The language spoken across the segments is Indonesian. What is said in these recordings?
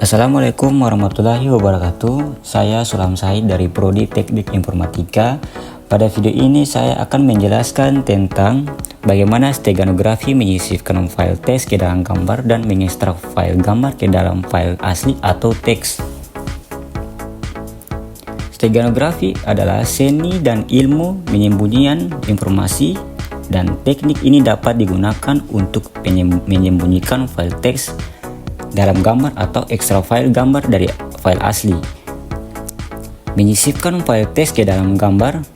Assalamualaikum warahmatullahi wabarakatuh. Saya Sulam Said dari Prodi Teknik Informatika. Pada video ini saya akan menjelaskan tentang bagaimana steganografi menyisipkan file teks ke dalam gambar dan mengekstrak file gambar ke dalam file asli atau teks. Steganografi adalah seni dan ilmu menyembunyikan informasi, dan teknik ini dapat digunakan untuk menyembunyikan file teks dalam gambar atau ekstrak file gambar dari file asli. Menyisipkan file teks ke dalam gambar.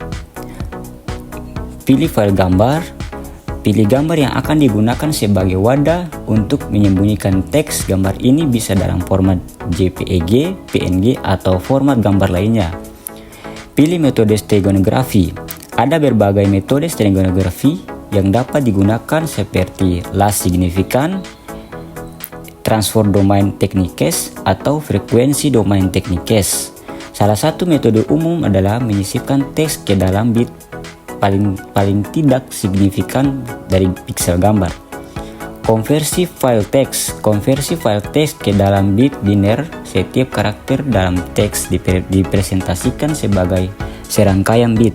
Pilih file gambar. Pilih gambar yang akan digunakan sebagai wadah untuk menyembunyikan teks. Gambar ini bisa dalam format JPEG, PNG, atau format gambar lainnya. Pilih metode steganografi. Ada berbagai metode steganografi yang dapat digunakan seperti last signifikan, transfer domain techniques, atau frekuensi domain techniques. Salah satu metode umum adalah menyisipkan teks ke dalam bit paling tidak signifikan dari pixel gambar. Konversi file teks. Konversi file teks ke dalam bit biner. Setiap karakter dalam teks dipresentasikan sebagai serangkaian bit.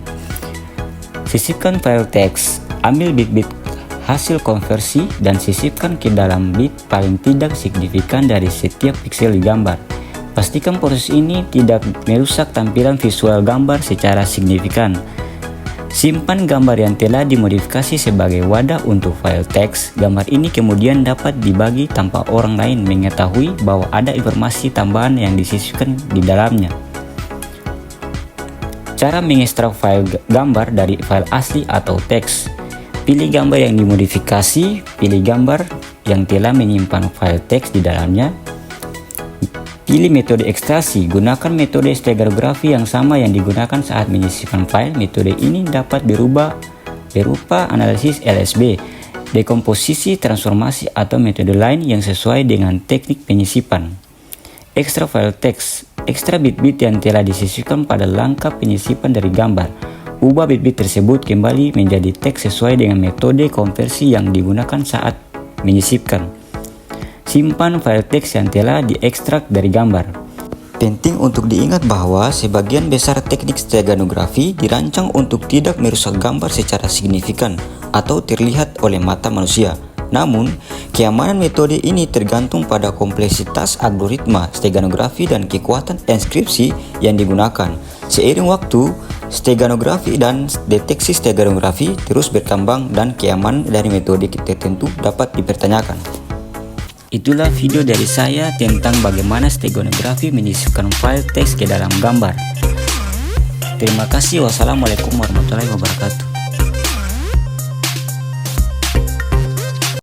Sisipkan file teks. Ambil bit-bit hasil konversi dan sisipkan ke dalam bit paling tidak signifikan dari setiap pixel di gambar. Pastikan proses ini tidak merusak tampilan visual gambar secara signifikan. Simpan gambar yang telah dimodifikasi sebagai wadah untuk file teks. Gambar ini kemudian dapat dibagi tanpa orang lain mengetahui bahwa ada informasi tambahan yang disisipkan di dalamnya. Cara mengekstrak file gambar dari file asli atau teks. Pilih gambar yang dimodifikasi. Pilih gambar yang telah menyimpan file teks di dalamnya. Pilih metode ekstraksi. Gunakan metode steganografi yang sama yang digunakan saat menyisipkan file. Metode ini dapat berupa analisis LSB, dekomposisi, transformasi, atau metode lain yang sesuai dengan teknik penyisipan. Ekstrak file teks. Ekstrak bit-bit yang telah disisipkan pada langkah penyisipan dari gambar. Ubah bit-bit tersebut kembali menjadi teks sesuai dengan metode konversi yang digunakan saat menyisipkan. Simpan file teks yang telah diekstrak dari gambar. Penting untuk diingat bahwa sebagian besar teknik steganografi dirancang untuk tidak merusak gambar secara signifikan atau terlihat oleh mata manusia. Namun, keamanan metode ini tergantung pada kompleksitas algoritma steganografi dan kekuatan enskripsi yang digunakan. Seiring waktu, steganografi dan deteksi steganografi terus berkembang dan keamanan dari metode tertentu dapat dipertanyakan. Itulah video dari saya tentang bagaimana steganografi menyisipkan file teks ke dalam gambar. Terima kasih. Wassalamualaikum warahmatullahi wabarakatuh.